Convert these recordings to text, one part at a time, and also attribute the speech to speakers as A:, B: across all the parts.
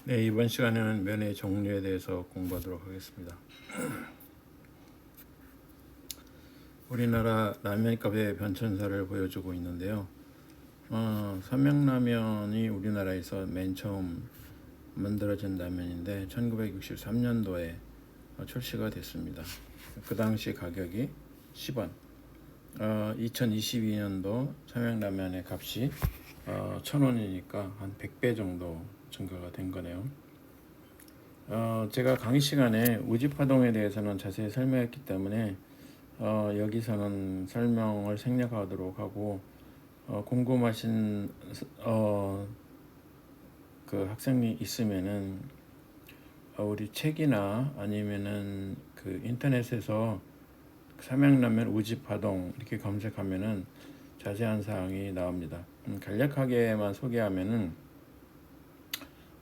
A: 네, 이번 시간에는 면의 종류에 대해서 공부하도록 하겠습니다. 우리나라 라면값의 변천사를 보여주고 있는데요. 삼양라면이 우리나라에서 맨 처음 만들어진 라면인데 1963년도에 출시가 됐습니다. 그 당시 가격이 10원. 2022년도 삼양라면의 값이 1,000원이니까 한 100배 정도 증가가 된 거네요. 제가 강의 시간에 우지파동에 대해서는 자세히 설명했기 때문에 여기서는 설명을 생략하도록 하고 궁금하신 그 학생이 있으면은 우리 책이나 아니면은 그 인터넷에서 삼양라면 우지파동 이렇게 검색하면은 자세한 사항이 나옵니다. 간략하게만 소개하면은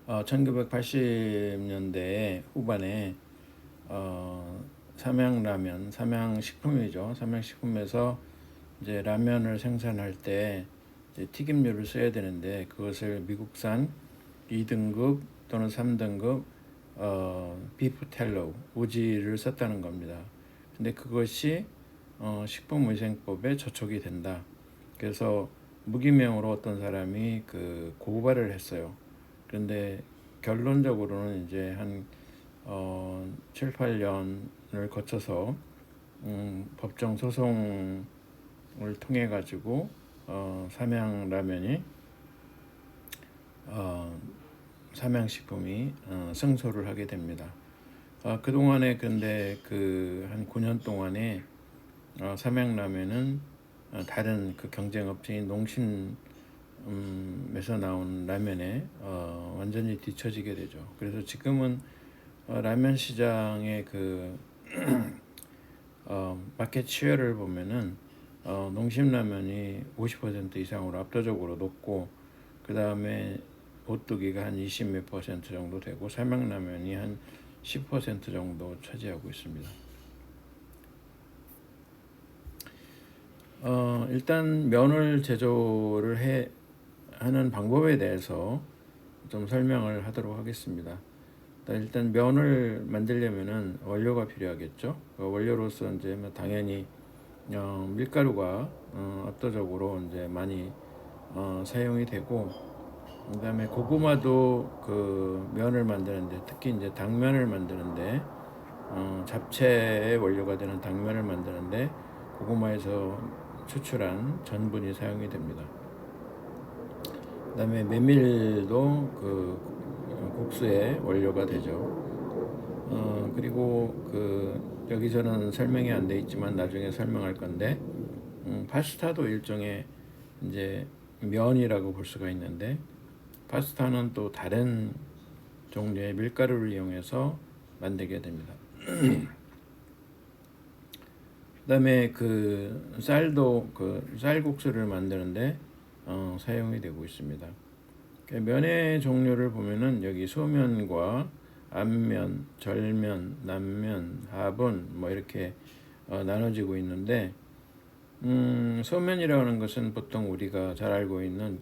A: 1980년대 후반에 삼양라면, 삼양식품이죠. 삼양식품에서 이제 라면을 생산할 때 이제 튀김류를 써야 되는데 그것을 미국산 2등급 또는 3등급 비프 텔로 우지를 썼다는 겁니다. 근데 그것이 식품위생법에 저촉이 된다. 그래서 무기명으로 어떤 사람이 그 고발을 했어요. 그런데 결론적으로는 이제 한 7, 8년을 거쳐서 법정 소송을 통해 가지고 삼양라면이 삼양식품이 승소를 하게 됩니다. 그동안에 근데 그 한 9년 동안에 삼양라면은 다른 그 경쟁업체인 농심에서 나온 라면에 완전히 뒤처지게 되죠. 그래서 지금은 라면 시장의 그 마켓 시어를 보면은 농심라면이 50% 이상으로 압도적으로 높고 그 다음에 오뚜기가 한 20 몇 퍼센트 정도 되고 삼양라면이 한 10% 정도 차지하고 있습니다. 일단 면을 제조를 하는 방법에 대해서 좀 설명을 하도록 하겠습니다. 일단 면을 만들려면은 원료가 필요하겠죠. 그 원료로서 이제 당연히 밀가루가 압도적으로 이제 많이 사용이 되고, 그다음에 고구마도 그 면을 만드는데 특히 이제 당면을 만드는데 잡채의 원료가 되는 당면을 만드는데 고구마에서 추출한 전분이 사용이 됩니다. 그다음에 메밀도 그 국수의 원료가 되죠. 그리고 그 여기서는 설명이 안 돼 있지만 나중에 설명할 건데 파스타도 일종의 이제 면이라고 볼 수가 있는데 파스타는 또 다른 종류의 밀가루를 이용해서 만들게 됩니다. 그다음에 그 쌀도 그 쌀국수를 만드는데 사용이 되고 있습니다. 면의 종류를 보면은 여기 소면과 안면, 절면, 남면, 합은 뭐 이렇게 나눠지고 있는데 소면이라고 하는 것은 보통 우리가 잘 알고 있는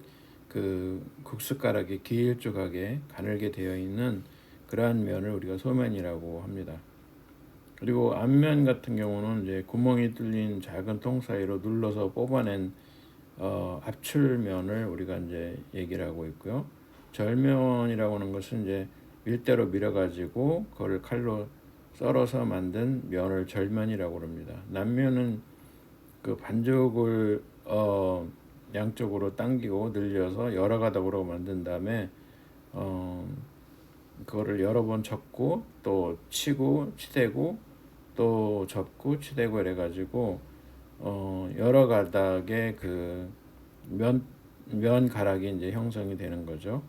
A: 그 국숫가락이 길쭉하게 가늘게 되어 있는 그러한 면을 우리가 소면이라고 합니다. 그리고 앞면 같은 경우는 이제 구멍이 뚫린 작은 통 사이로 눌러서 뽑아낸 압출면을 우리가 이제 얘기를 하고 있고요. 절면이라고 하는 것은 이제 밀대로 밀어가지고 그걸 칼로 썰어서 만든 면을 절면이라고 합니다. 남면은 그 반죽을 양쪽으로 당기고 늘려서 여러 가닥으로 만든 다음에 그거를 여러 번 접고 또 치고 치대고 또 접고 치대고 이래가지고 여러 가닥의 그 면 가락이 이제 형성이 되는 거죠.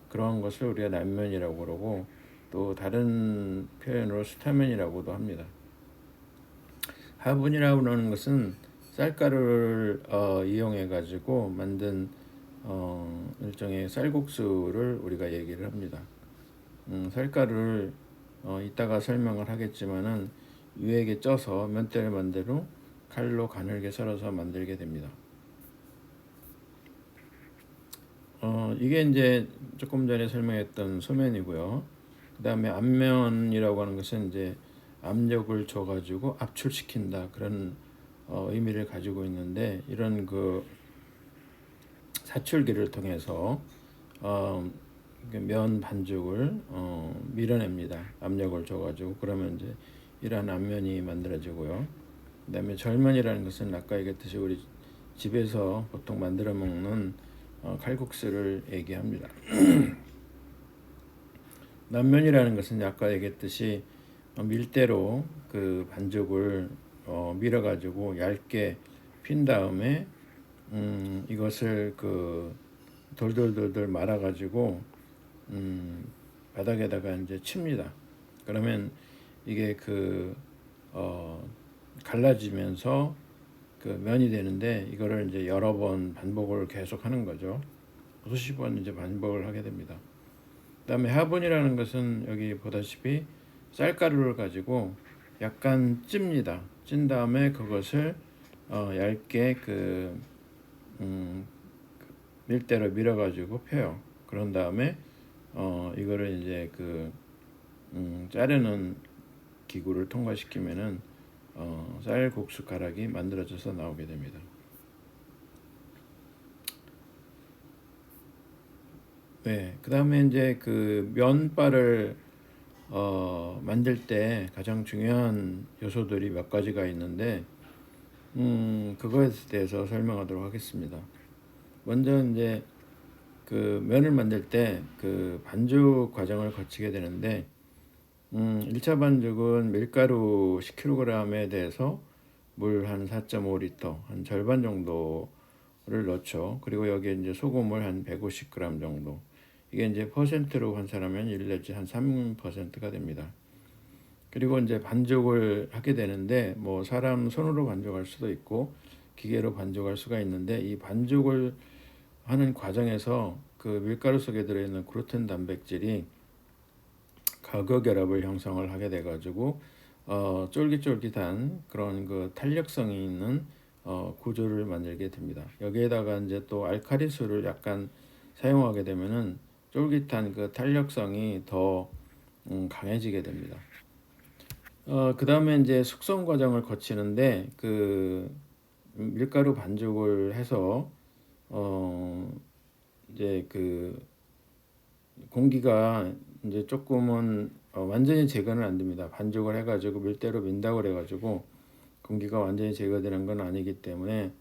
A: 그런 것을 우리가 남면이라고 그러고 또 다른 표현으로 수타면이라고도 합니다. 화분이라고 하는 것은 쌀가루를 이용해 가지고 만든 일종의 쌀국수를 우리가 얘기를 합니다. 쌀가루를 이따가 설명을 하겠지만은 위에게 쪄서 면대를 만들고 칼로 가늘게 썰어서 만들게 됩니다. 이게 이제 조금 전에 설명했던 소면이고요. 그다음에 압면이라고 하는 것은 이제 압력을 줘가지고 압출시킨다 그런 의미를 가지고 있는데 이런 그 사출기를 통해서 어, 면 반죽을 밀어냅니다. 압력을 줘가지고 그러면 이제 이러한 압면이 만들어지고요. 그다음에 절면이라는 것은 아까 얘기했듯이 우리 집에서 보통 만들어 먹는 칼국수를 얘기합니다. 남면이라는 것은 아까 얘기했듯이 밀대로 그 반죽을 밀어가지고 얇게 핀 다음에 이것을 그 돌돌돌돌 말아가지고 바닥에다가 이제 칩니다. 그러면 이게 갈라지면서 그 면이 되는데 이거를 이제 여러 번 반복을 계속 하는 거죠. 수십 번 이제 반복을 하게 됩니다. 그다음에 화분이라는 것은 여기 보다시피 쌀가루를 가지고 약간 찝니다. 찐 다음에 그것을 얇게 밀대로 밀어가지고 펴요. 그런 다음에 이거를 이제 자르는 기구를 통과시키면은 쌀국수 가락이 만들어져서 나오게 됩니다. 네, 그 다음에 이제 그 면발을 만들 때 가장 중요한 요소들이 몇 가지가 있는데 그거에 대해서 설명하도록 하겠습니다. 먼저 이제 그 면을 만들 때 그 반죽 과정을 거치게 되는데 1차 반죽은 밀가루 10kg에 대해서 물 한 4.5리터 한 절반 정도를 넣죠. 그리고 여기에 이제 소금을 한 150g 정도. 이게 이제 퍼센트로 환산하면 1 내지 한 3%가 됩니다. 그리고 이제 반죽을 하게 되는데 뭐 사람 손으로 반죽할 수도 있고 기계로 반죽할 수가 있는데 이 반죽을 하는 과정에서 그 밀가루 속에 들어있는 글루텐 단백질이 가격 결합을 형성을 하게 돼 가지고 쫄깃쫄깃한 그런 그 탄력성이 있는 구조를 만들게 됩니다. 여기에다가 이제 또 알칼리수를 약간 사용하게 되면은 쫄깃한 그 탄력성이 더 강해지게 됩니다. 그 다음에 이제 숙성 과정을 거치는데 그 밀가루 반죽을 해서 이제 그 공기가 이제 조금은 완전히 제거는 안 됩니다. 반죽을 해가지고 밀대로 민다고 그래가지고 공기가 완전히 제거되는 건 아니기 때문에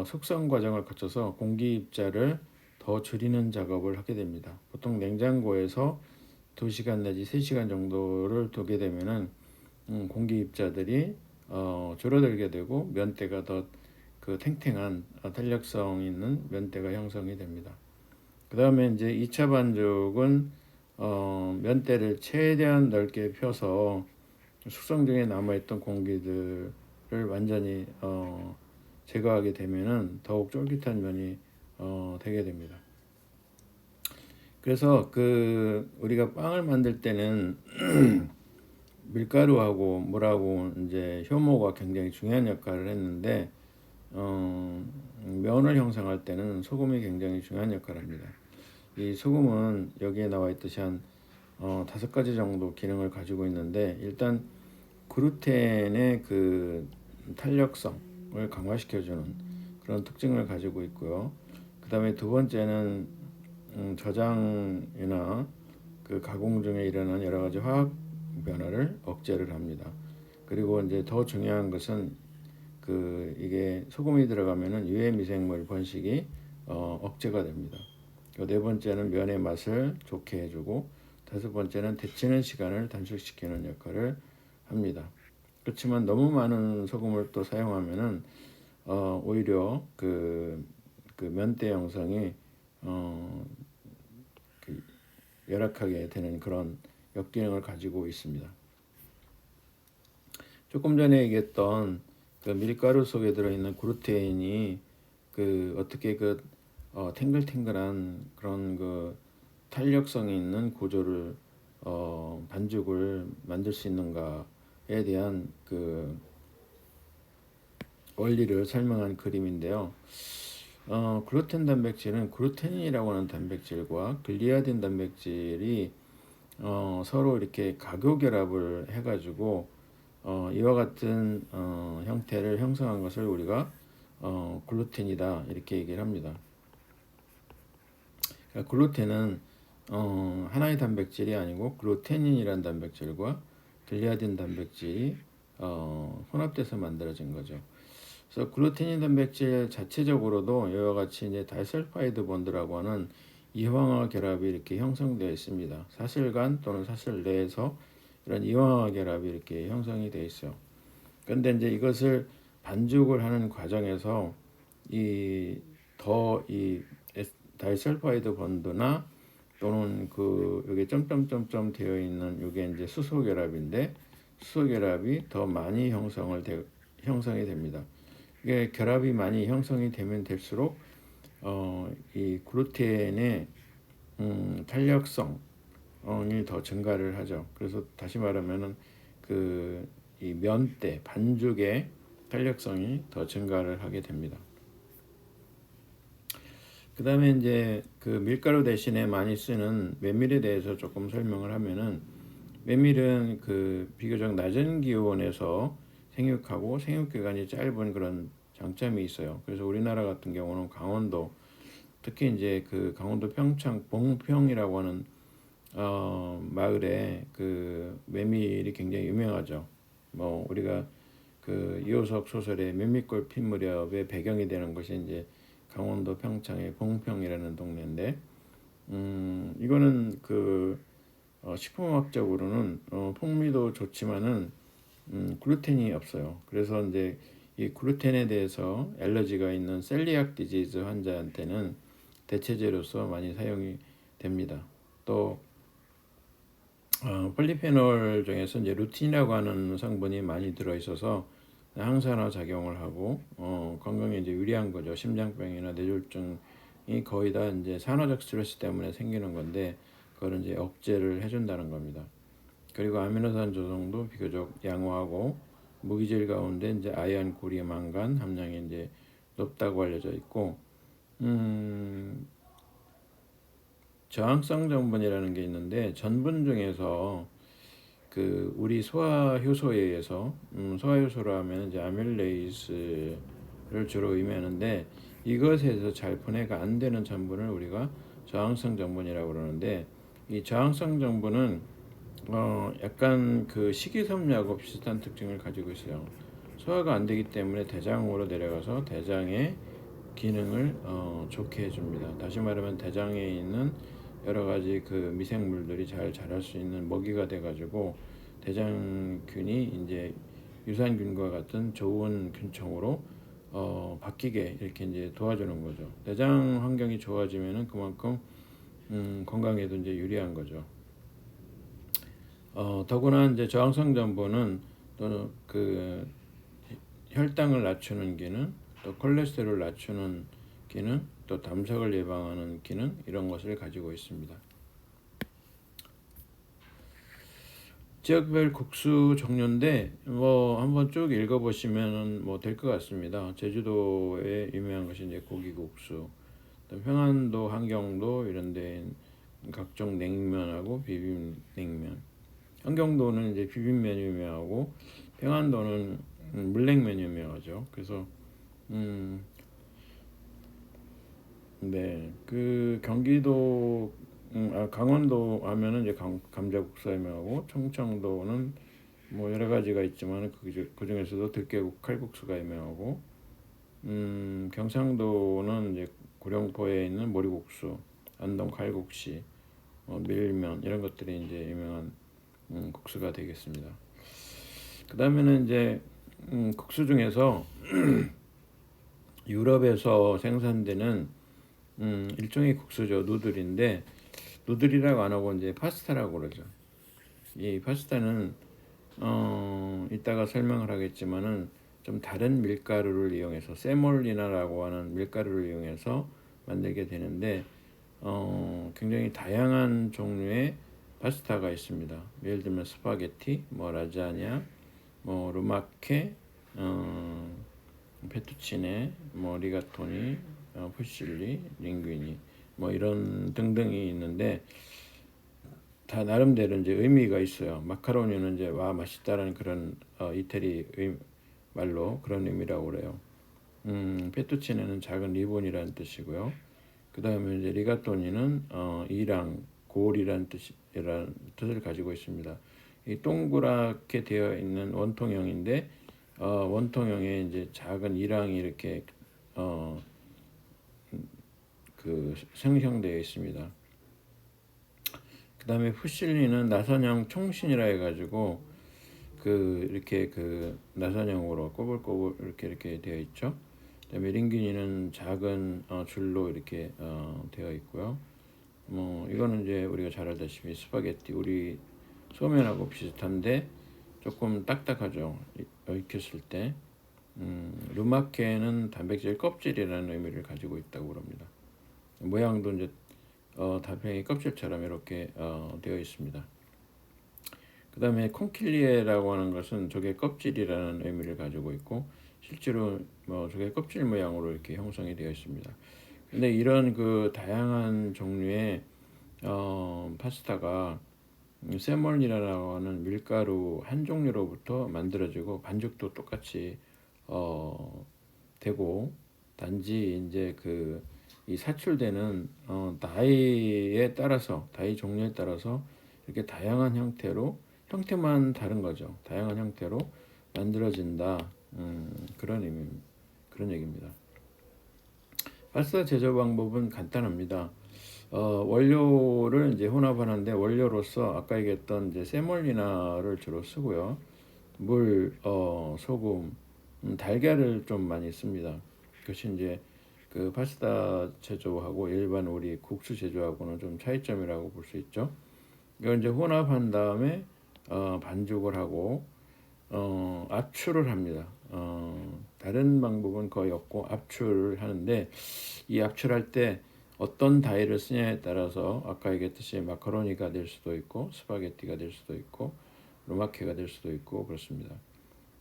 A: 숙성 과정을 거쳐서 공기 입자를 더 줄이는 작업을 하게 됩니다. 보통 냉장고에서 2시간 내지 3시간 정도를 두게 되면은 공기 입자들이 줄어들게 되고 면대가 더 그 탱탱한 탄력성 있는 면대가 형성이 됩니다. 그 다음에 이제 2차 반죽은 면대를 최대한 넓게 펴서 숙성 중에 남아있던 공기들을 완전히 제거하게 되면은 더욱 쫄깃한 면이 되게 됩니다. 그래서 그 우리가 빵을 만들 때는 밀가루하고 물하고 이제 효모가 굉장히 중요한 역할을 했는데 면을 형성할 때는 소금이 굉장히 중요한 역할을 합니다. 이 소금은 여기에 나와 있듯이 한 5가지 정도 기능을 가지고 있는데 일단 글루텐의 그 탄력성을 강화시켜주는 그런 특징을 가지고 있고요. 그 다음에 두 번째는 저장이나 그 가공 중에 일어난 여러 가지 화학 변화를 억제를 합니다. 그리고 이제 더 중요한 것은 이게 소금이 들어가면은 유해 미생물 번식이 억제가 됩니다. 네 번째는 면의 맛을 좋게 해주고 5번째는 데치는 시간을 단축시키는 역할을 합니다. 그렇지만 너무 많은 소금을 또 사용하면은 오히려 그 면대 형성이 열악하게 되는 그런 역기능을 가지고 있습니다. 조금 전에 얘기했던 그 밀가루 속에 들어있는 글루텐이 어떻게 탱글탱글한 그런 그 탄력성이 있는 구조를 반죽을 만들 수 있는가에 대한 그 원리를 설명한 그림인데요. 글루텐 단백질은 글루텐이라고 하는 단백질과 글리아딘 단백질이 서로 이렇게 가교 결합을 해가지고 이와 같은 형태를 형성한 것을 우리가 글루텐이다 이렇게 얘기를 합니다. 그러니까 글루텐은 하나의 단백질이 아니고 글루테닌이라는 단백질과 글리아딘 단백질이 혼합돼서 만들어진 거죠. 그래서 글루테닌 단백질 자체적으로도 이와 같이 이제 다이설파이드 본드라고 하는 이황화 결합이 이렇게 형성되어 있습니다. 사슬간 또는 사슬 내에서 이런 이황화 결합이 이렇게 형성이 되어 있어요. 그런데 이제 이것을 반죽을 하는 과정에서 이 다이설파이드 본드나 또는 그 여기 점점점점 되어 있는 이게 이제 수소 결합인데 수소 결합이 더 많이 형성이 됩니다. 이게 결합이 많이 형성이 되면 될수록 이 글루텐의 탄력성이 더 증가를 하죠. 그래서 다시 말하면은 그 이 면대 반죽의 탄력성이 더 증가를 하게 됩니다. 그 다음에 이제 그 밀가루 대신에 많이 쓰는 메밀에 대해서 조금 설명을 하면은 메밀은 그 비교적 낮은 기온에서 생육하고 생육기간이 짧은 그런 장점이 있어요. 그래서 우리나라 같은 경우는 강원도 특히 이제 그 강원도 평창 봉평이라고 하는 마을에 그 메밀이 굉장히 유명하죠. 뭐 우리가 그 이호석 소설의 메밀꽃 핀 무렵의 배경이 되는 것이 이제 강원도 평창의 봉평이라는 동네인데 이거는 그 식품학적으로는 풍미도 좋지만은 글루텐이 없어요. 그래서 이제 이 글루텐에 대해서 알러지가 있는 셀리악 디지즈 환자한테는 대체제로서 많이 사용이 됩니다. 또 폴리페놀 중에서 이제 루틴이라고 하는 성분이 많이 들어 있어서 항산화 작용을 하고 건강에 이제 유리한 거죠. 심장병이나 뇌졸중이 거의 다 이제 산화적 스트레스 때문에 생기는 건데 그걸 이제 억제를 해준다는 겁니다. 그리고 아미노산 조성도 비교적 양호하고 무기질 가운데 이제 아연, 구리, 망간 함량이 이제 높다고 알려져 있고 저항성 전분이라는 게 있는데 전분 중에서 그 우리 소화 효소에 의해서 소화 효소로 하면 이제 아밀레이스를 주로 의미하는데 이것에서 잘 분해가 안 되는 전분을 우리가 저항성 전분이라고 그러는데 이 저항성 전분은 약간 그 식이섬유하고 비슷한 특징을 가지고 있어요. 소화가 안 되기 때문에 대장으로 내려가서 대장의 기능을 좋게 해줍니다. 다시 말하면 대장에 있는 여러 가지 그 미생물들이 잘 자랄 수 있는 먹이가 돼가지고 대장균이 이제 유산균과 같은 좋은 균총으로 바뀌게 이렇게 이제 도와주는 거죠. 대장 환경이 좋아지면은 그만큼 건강에도 이제 유리한 거죠. 더구나 이제 저항성 전분은 또는 그 혈당을 낮추는 기능, 또 콜레스테롤 낮추는 기능, 또 담석을 예방하는 기능 이런 것을 가지고 있습니다. 지역별 국수 종류인데 뭐 한번 쭉 읽어보시면 뭐 될 것 같습니다. 제주도에 유명한 것이 이제 고기국수, 평안도, 한경도 이런데 각종 냉면하고 비빔냉면. 한경도는 이제 비빔면이 유명하고 평안도는 물냉면이 유명하죠. 그래서 네, 그 경기도 강원도 하면은 이제 감자국수가 유명하고 충청도는 뭐 여러 가지가 있지만 그 중에서도 들깨국 칼국수가 유명하고 경상도는 이제 구룡포에 있는 모리국수, 안동 칼국시, 밀면 이런 것들이 이제 유명한 국수가 되겠습니다. 그 다음에는 이제 국수 중에서 유럽에서 생산되는 일종의 국수죠. 누들인데 누들이라고 안 하고 이제 파스타라고 그러죠. 이 파스타는 이따가 설명을 하겠지만은 좀 다른 밀가루를 이용해서 세몰리나라고 하는 밀가루를 이용해서 만들게 되는데 굉장히 다양한 종류의 파스타가 있습니다. 예를 들면 스파게티, 뭐 라자냐, 뭐 루마케, 페투치네, 뭐 리가토니, 푸실리, 링귀니 뭐 이런 등등이 있는데 다 나름대로 이제 의미가 있어요. 마카로니는 이제 와 맛있다라는 그런 이태리 말로 그런 의미라고 그래요. 페투치네는 작은 리본이라는 뜻이고요. 그 다음에 이제 리가토니는 이랑 고울이라는 뜻을 가지고 있습니다. 이 동그랗게 되어 있는 원통형인데 원통형에 이제 작은 이랑이 이렇게 생성되어 있습니다. 그 다음에 푸실리는 나선형 총신이라 해가지고 이렇게 나선형으로 꼬불꼬불 이렇게 되어 있죠. 그다음에 링귀니는 작은 줄로 이렇게 되어 있고요. 뭐 이거는 이제 우리가 잘 알다시피 스파게티 우리 소면하고 비슷한데 조금 딱딱하죠. 익혔을 때. 루마케는 단백질 껍질이라는 의미를 가지고 있다고 합니다. 모양도 이제 달팽이 껍질처럼 이렇게 되어 있습니다. 그 다음에 콘킬리에라고 하는 것은 조개 껍질이라는 의미를 가지고 있고 실제로 조개 껍질 모양으로 이렇게 형성이 되어 있습니다. 근데 이런 다양한 종류의 파스타가 세몰리나라고 하는 밀가루 한 종류로부터 만들어지고 반죽도 똑같이 되고 단지 이제 이 사출되는 다이 종류에 따라서 이렇게 다양한 형태만 다른 거죠. 다양한 형태로 만들어진다. 그런 얘기입니다. 파스타 제조 방법은 간단합니다. 원료를 이제 혼합하는데 원료로서 아까 얘기했던 이제 세몰리나를 주로 쓰고요. 물, 소금, 달걀을 좀 많이 씁니다. 그것이 이제 파스타 제조하고 일반 우리 국수 제조하고는 좀 차이점이라고 볼 수 있죠. 이걸 이제 혼합한 다음에 반죽을 하고 압출을 합니다. 다른 방법은 거의 없고 압출을 하는데 이 압출할 때 어떤 다이를 쓰냐에 따라서 아까 얘기했듯이 마카로니가 될 수도 있고 스파게티가 될 수도 있고 루마케가 될 수도 있고 그렇습니다.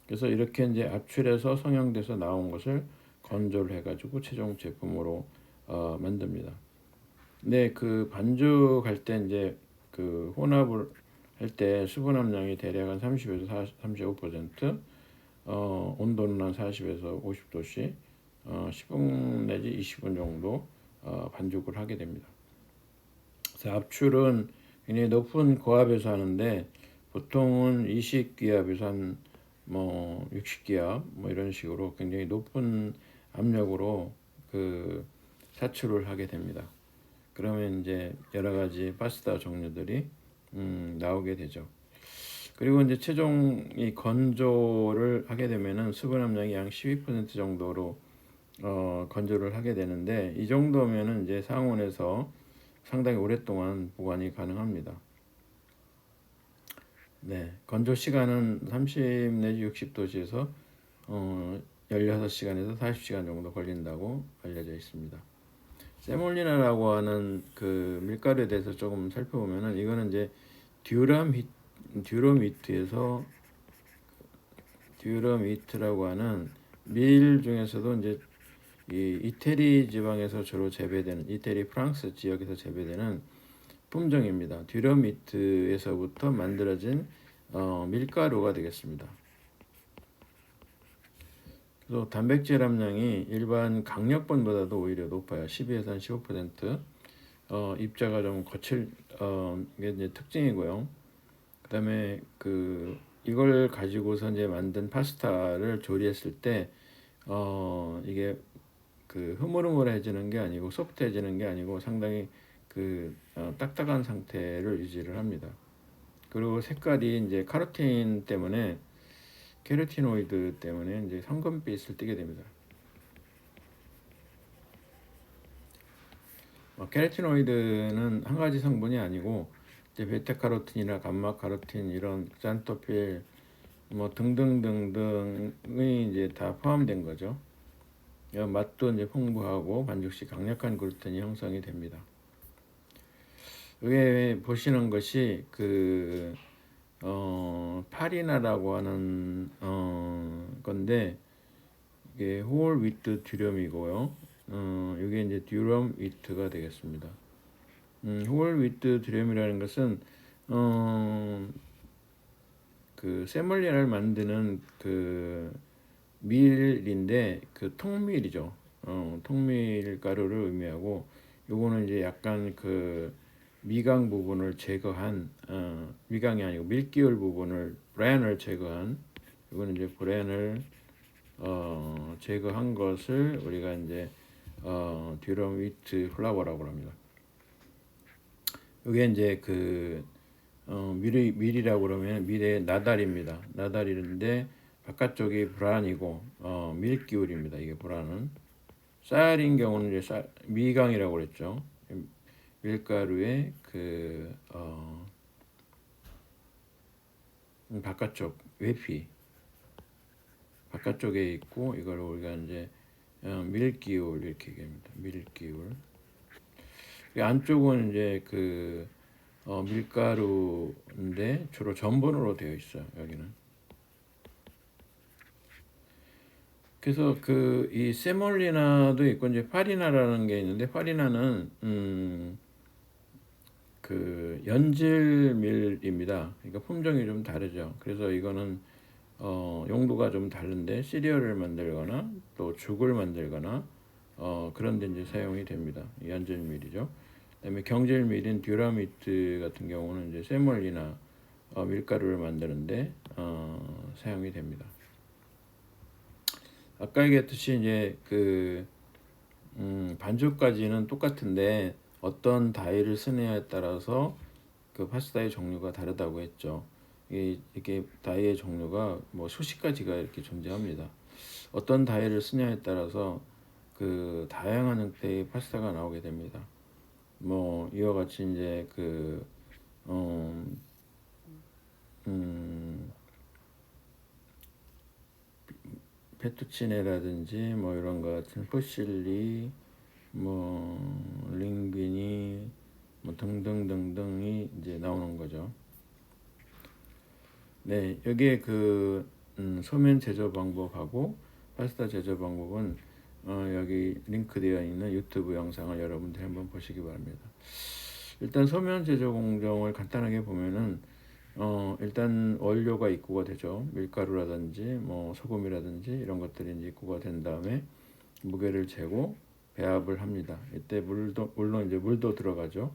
A: 그래서 이렇게 이제 압출해서 성형돼서 나온 것을 건조를 해가지고 최종 제품으로 만듭니다. 근데 반죽할 때 이제 혼합을 할 때 수분 함량이 대략 한 30에서 35%, 온도는 한 40에서 50도씨, 10분 내지 20분 정도 반죽을 하게 됩니다. 그래서 압출은 굉장히 높은 고압에서 하는데 보통은 20기압에서 한 60기압 이런 식으로 굉장히 높은 압력으로 사출을 하게 됩니다. 그러면 이제 여러 가지 파스타 종류들이 나오게 되죠. 그리고 이제 최종 이 건조를 하게 되면은 수분 함량이 약 12% 정도로 건조를 하게 되는데 이 정도면은 이제 상온에서 상당히 오랫동안 보관이 가능합니다. 네, 건조 시간은 30 내지 60도씨에서 16시간에서 40시간 정도 걸린다고 알려져 있습니다. 세몰리나라고 하는 밀가루에 대해서 조금 살펴보면은 이거는 이제 듀럼위트라고 하는 밀 중에서도 이제 이 이태리 지방에서 주로 재배되는 이태리 프랑스 지역에서 재배되는 품종입니다. 듀럼위트에서부터 만들어진 밀가루가 되겠습니다. 그래서 단백질 함량이 일반 강력분보다도 오히려 높아요. 12에서 15%. 입자가 좀 거칠 게 이제 특징이고요. 그다음에 이걸 가지고서 이제 만든 파스타를 조리했을 때 이게 흐물흐물해지는 게 아니고 소프트해지는 게 아니고 상당히 딱딱한 상태를 유지를 합니다. 그리고 색깔이 이제 케로티노이드 때문에 이제 황금빛을 띠게 됩니다. 케로티노이드는 한 가지 성분이 아니고 이제 베타카로틴이나 감마카로틴 이런 짠토필 등등등등이 이제 다 포함된 거죠. 맛도 이제 풍부하고 반죽 시 강력한 글루텐이 형성이 됩니다. 여기 보시는 것이 파리나라고 하는 건데 이게 홀 위트 듀럼이고요. 이게 이제 듀럼 위트가 되겠습니다. 홀 위트 듀럼이라는 것은 그 세몰리나를 만드는 그 밀인데 그 통밀이죠. 통밀 가루를 의미하고 요거는 이제 약간 그 미강 부분을 제거한 미강이 아니고 밀기울 부분을 브랜을 제거한 이거는 이제 브랜을 제거한 것을 우리가 이제 듀럼 위트 플라워라고 합니다. 이게 이제 그 밀이라고 그러면 밀의 나달입니다. 나달인데 바깥쪽이 브란이고 밀기울입니다. 이게 브란은 쌀인 경우는 이제 미강이라고 그랬죠. 밀가루의 그 바깥쪽 외피 바깥쪽에 있고 이걸 우리가 이제 밀기울 이렇게 얘기합니다. 밀기울. 안쪽은 이제 그 밀가루인데 주로 전분으로 되어 있어요. 여기는. 그래서 그 이 세몰리나도 있고 이제 파리나라는 게 있는데 파리나는 그 연질밀입니다. 그러니까 품종이 좀 다르죠. 그래서 이거는 용도가 좀 다른데 시리얼을 만들거나 또 죽을 만들거나 그런 데 이제 사용이 됩니다. 연질밀이죠. 그다음에 경질밀인 듀라미트 같은 경우는 이제 세몰리나 밀가루를 만드는데 사용이 됩니다. 아까 얘기했듯이 이제 그 반죽까지는 똑같은데 어떤 다이를 쓰느냐에 따라서 그 파스타의 종류가 다르다고 했죠. 이게 다이의 종류가 뭐 수십 가지가 이렇게 존재합니다. 어떤 다이를 쓰냐에 따라서 그 다양한 형태의 파스타가 나오게 됩니다. 뭐 이와 같이 이제 그 페투치네라든지 뭐 이런 것 같은 포실리 뭐 링귀니 뭐 등등등등이 이제 나오는 거죠. 네, 여기에 그 소면 제조 방법하고 파스타 제조 방법은 여기 링크되어 있는 유튜브 영상을 여러분들이 한번 보시기 바랍니다. 일단 소면 제조 공정을 간단하게 보면은 일단 원료가 입고가 되죠. 밀가루라든지 뭐 소금이라든지 이런 것들이 이제 입고가 된 다음에 무게를 재고 배합을 합니다. 이때 물론 이제 물도 들어가죠.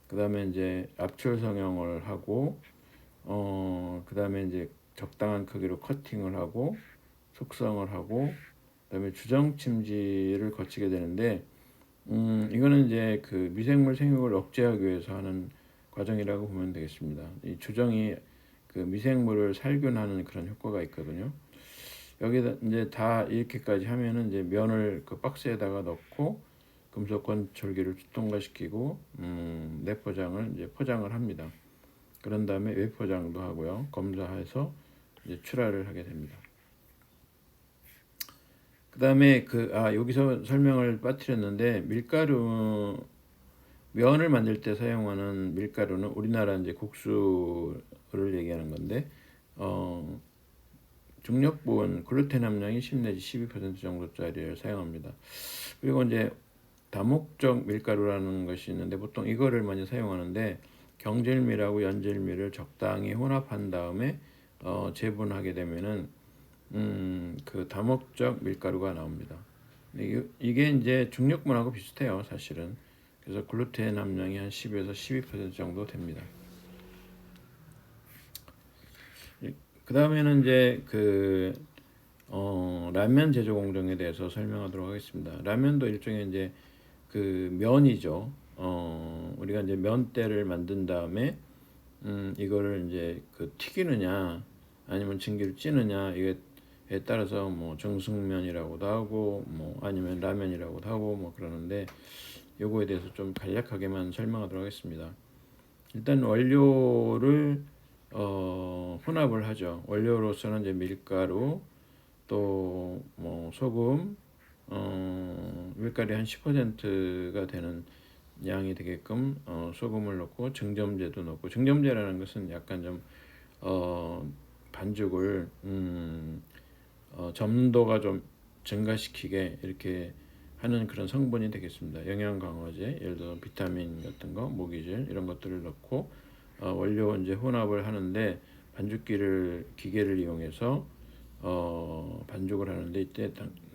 A: 그다음에 이제 압출 성형을 하고 그다음에 이제 적당한 크기로 커팅을 하고 숙성을 하고 그다음에 주정 침지를 거치게 되는데 이거는 이제 그 미생물 생육을 억제하기 위해서 하는 과정이라고 보면 되겠습니다. 이 주정이 그 미생물을 살균하는 그런 효과가 있거든요. 여기다 이제 다 이렇게까지 하면은 이제 면을 그 박스에다가 넣고 금속 건조기를 통과시키고 내포장을 이제 포장을 합니다. 그런 다음에 외포장도 하고요. 검사해서 이제 출하를 하게 됩니다. 그다음에 여기서 설명을 빠뜨렸는데 밀가루 면을 만들 때 사용하는 밀가루는 우리나라 이제 국수를 얘기하는 건데 중력분 글루텐 함량이 10 내지 12% 정도짜리를 사용합니다. 그리고 이제 다목적 밀가루라는 것이 있는데 보통 이거를 많이 사용하는데 경질밀하고 연질밀을 적당히 혼합한 다음에 재분하게 되면은 그 다목적 밀가루가 나옵니다. 이게 이제 중력분하고 비슷해요, 사실은. 그래서 글루텐 함량이 한 10에서 12% 정도 됩니다. 그 다음에는 이제 라면 제조 공정에 대해서 설명하도록 하겠습니다. 라면도 일종의 이제 그 면이죠. 우리가 이제 면대를 만든 다음에 이거를 이제 그 튀기느냐 아니면 증기를 찌느냐 이게 에 따라서 뭐 정숙면이라고도 하고 뭐 아니면 라면이라고도 하고 뭐 그러는데 요거에 대해서 좀 간략하게만 설명하도록 하겠습니다. 일단 원료를 혼합을 하죠. 원료로서는 이제 밀가루 또 뭐 소금 밀가루의 한 10%가 되는 양이 되게끔 소금을 넣고 증점제도 넣고 증점제라는 것은 약간 좀 반죽을 점도가 좀 증가시키게 이렇게 하는 그런 성분이 되겠습니다. 영양 강화제, 예를 들어 비타민 같은 거, 모기질 이런 것들을 넣고 원료 이제 혼합을 하는데 반죽기를 기계를 이용해서 반죽을 하는데 이때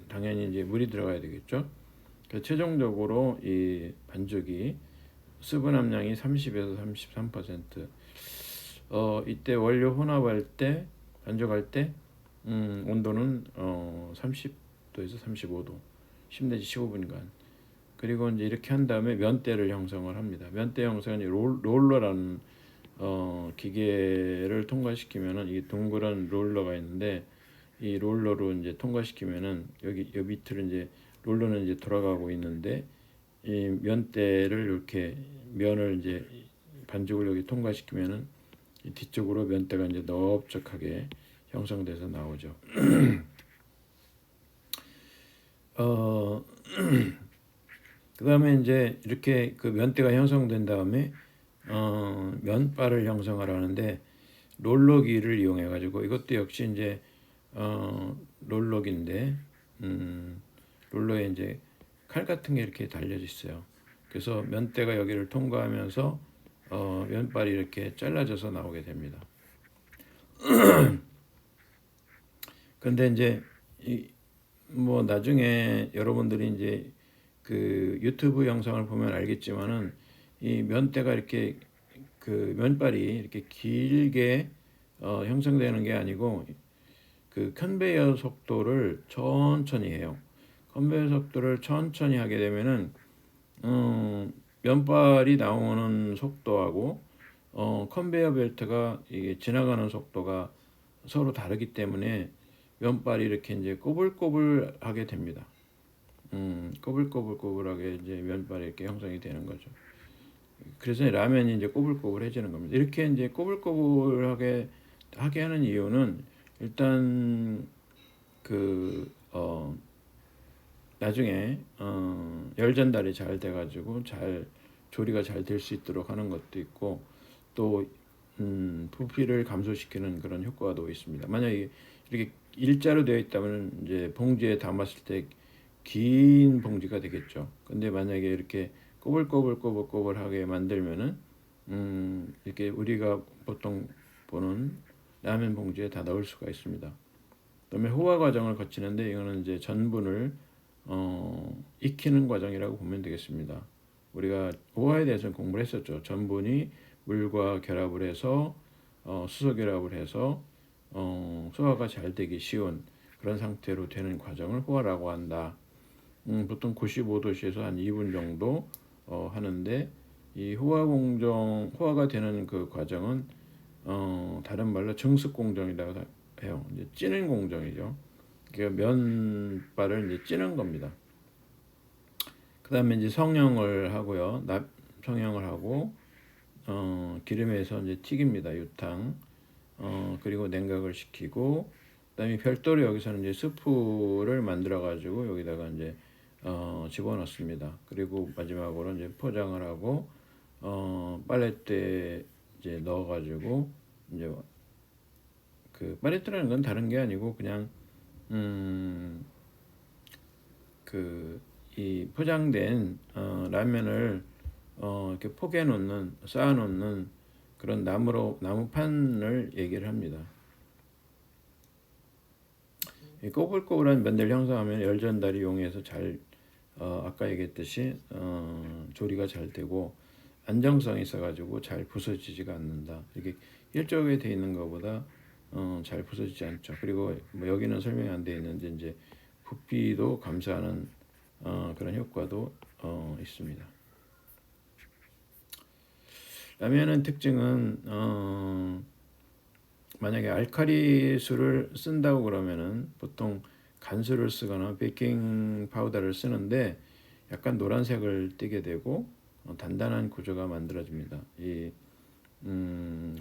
A: 당연히 이제 물이 들어가야 되겠죠. 그래서 최종적으로 이 반죽이 수분 함량이 30에서 33%. 이때 원료 혼합할 때 반죽할 때 온도는 30도에서 35도 10 내지 15분간. 그리고 이제 이렇게 한 다음에 면대를 형성을 합니다. 면대 형성은 롤러라는 기계를 통과시키면은 이 동그란 롤러가 있는데 이 롤러로 이제 통과시키면은 여기 밑으로 이제 롤러는 이제 돌아가고 있는데 이 면대를 이렇게 면을 이제 반죽을 여기 통과시키면은 이 뒤쪽으로 면대가 이제 넓적하게 형성돼서 나오죠. 어, 그다음에 이제 이렇게 그 면대가 형성된 다음에 면발을 형성을 하는데 롤러기를 이용해 가지고 이것도 역시 이제 롤러기인데 롤러에 이제 칼 같은 게 이렇게 달려져 있어요. 그래서 면대가 여기를 통과하면서 면발이 이렇게 잘라져서 나오게 됩니다. 그런데 이제 뭐 나중에 여러분들이 이제 그 유튜브 영상을 보면 알겠지만은 이 면대가 이렇게 그 면발이 이렇게 길게 형성되는 게 아니고 그 컨베이어 속도를 천천히 해요. 컨베이어 속도를 천천히 하게 되면은 면발이 나오는 속도하고 컨베이어 벨트가 이게 지나가는 속도가 서로 다르기 때문에 면발이 이렇게 이제 꼬불꼬불하게 됩니다. 꼬불꼬불꼬불하게 이제 면발이 이렇게 형성이 되는 거죠. 그래서 라면이 이제 꼬불꼬불해지는 겁니다. 이렇게 이제 꼬불꼬불하게 하게 하는 이유는 일단 그 나중에 열 전달이 잘 돼가지고 잘 조리가 잘 될 수 있도록 하는 것도 있고 또 부피를 감소시키는 그런 효과도 있습니다. 만약에 이렇게 일자로 되어 있다면 이제 봉지에 담았을 때 긴 봉지가 되겠죠. 근데 만약에 이렇게 꼬불꼬불꼬불꼬불하게 만들면은 이렇게 우리가 보통 보는 라면 봉지에 다 넣을 수가 있습니다. 그다음에 호화 과정을 거치는데 이거는 이제 전분을 익히는 과정이라고 보면 되겠습니다. 우리가 호화에 대해서는 공부를 했었죠. 전분이 물과 결합을 해서 수소 결합을 해서 소화가 잘 되기 쉬운 그런 상태로 되는 과정을 호화라고 한다. 보통 95도씨에서 한 2분 정도 하는데 이 호화가 되는 그 과정은 다른 말로 증습 공정이라고 해요. 이제 찌는 공정이죠. 그러니까 면발을 이제 찌는 겁니다. 그다음에 이제 성형을 하고요. 성형을 하고 기름에서 이제 튀깁니다. 유탕. 그리고 냉각을 시키고 그다음에 별도로 여기서는 이제 스프를 만들어 가지고 여기다가 이제 집어넣습니다. 그리고 마지막으로 이제 포장을 하고 빨랫대에 이제 넣어 가지고 이제 그 빨랫대라는 건 다른 게 아니고 그냥 그 이 포장된 라면을 이렇게 포개 놓는 쌓아 놓는 그런 나무판을 얘기를 합니다. 이 꼬불꼬불한 면들 형성하면 열 전달이 용해서 잘 아까 얘기했듯이 조리가 잘 되고 안정성이 있어가지고 잘 부서지지가 않는다. 이렇게 일정하게 돼 있는 것보다 잘 부서지지 않죠. 그리고 뭐 여기는 설명이 안 돼 있는데 이제 부피도 감소하는 그런 효과도 있습니다. 라면의 특징은 만약에 알칼리수를 쓴다고 그러면은 보통 간수를 쓰거나 베이킹 파우더를 쓰는데 약간 노란색을 띠게 되고 단단한 구조가 만들어집니다. 이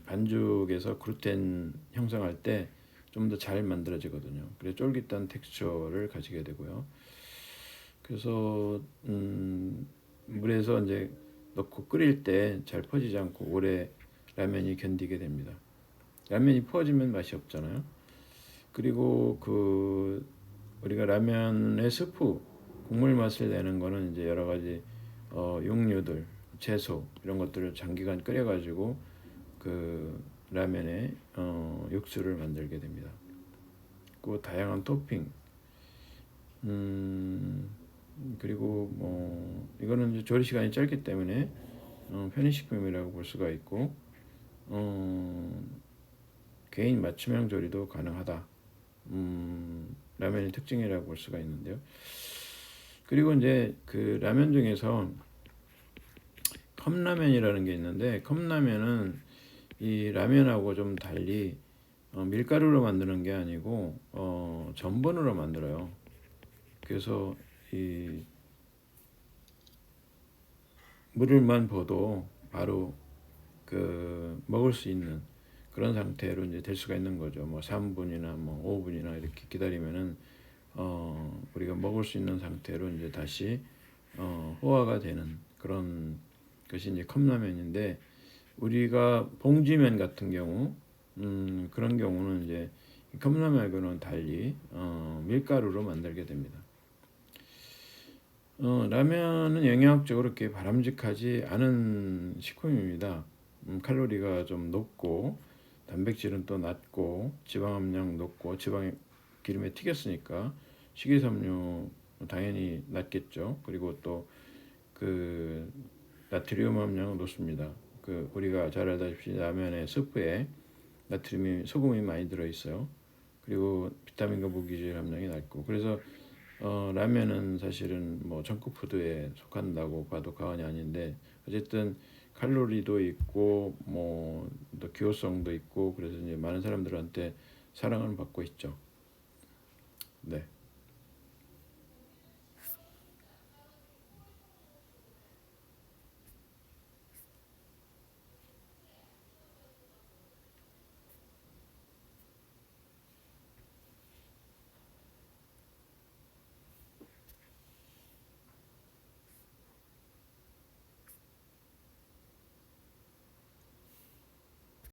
A: 반죽에서 글루텐 형성할 때 좀 더 잘 만들어지거든요. 그래서 쫄깃한 텍스처를 가지게 되고요. 그래서 물에서 이제 넣고 끓일 때 잘 퍼지지 않고 오래 라면이 견디게 됩니다. 라면이 퍼지면 맛이 없잖아요. 그리고 그 우리가 라면의 스프 국물 맛을 내는 거는 이제 여러 가지 육류들, 채소 이런 것들을 장기간 끓여가지고 그 라면에 육수를 만들게 됩니다. 그 다양한 토핑, 그리고 뭐 이거는 이제 조리 시간이 짧기 때문에 편의식품이라고 볼 수가 있고 개인 맞춤형 조리도 가능하다. 라면의 특징이라고 볼 수가 있는데요. 그리고 이제 그 라면 중에서 컵라면이라는 게 있는데 컵라면은 이 라면하고 좀 달리 밀가루로 만드는 게 아니고 전분으로 만들어요. 그래서 이 물을만 부어도 바로 그 먹을 수 있는 그런 상태로 이제 될 수가 있는 거죠. 뭐 3분이나 뭐 5분이나 이렇게 기다리면은 우리가 먹을 수 있는 상태로 이제 다시 호화가 되는 그런 것이 이제 컵라면인데 우리가 봉지면 같은 경우 그런 경우는 이제 컵라면하고는 달리 밀가루로 만들게 됩니다. 라면은 영양학적으로 그렇게 바람직하지 않은 식품입니다. 칼로리가 좀 높고 단백질은 또 낮고 지방 함량 높고 지방이 기름에 튀겼으니까 식이섬유 당연히 낮겠죠. 그리고 또 그 나트륨 함량은 높습니다. 그 우리가 잘 알다시피 라면의 스프에 나트륨이 소금이 많이 들어 있어요. 그리고 비타민과 무기질 함량이 낮고 그래서 라면은 사실은 뭐 정크푸드에 속한다고 봐도 과언이 아닌데 어쨌든 칼로리도 있고 뭐 또 기호성도 있고 그래서 이제 많은 사람들한테 사랑을 받고 있죠. 네.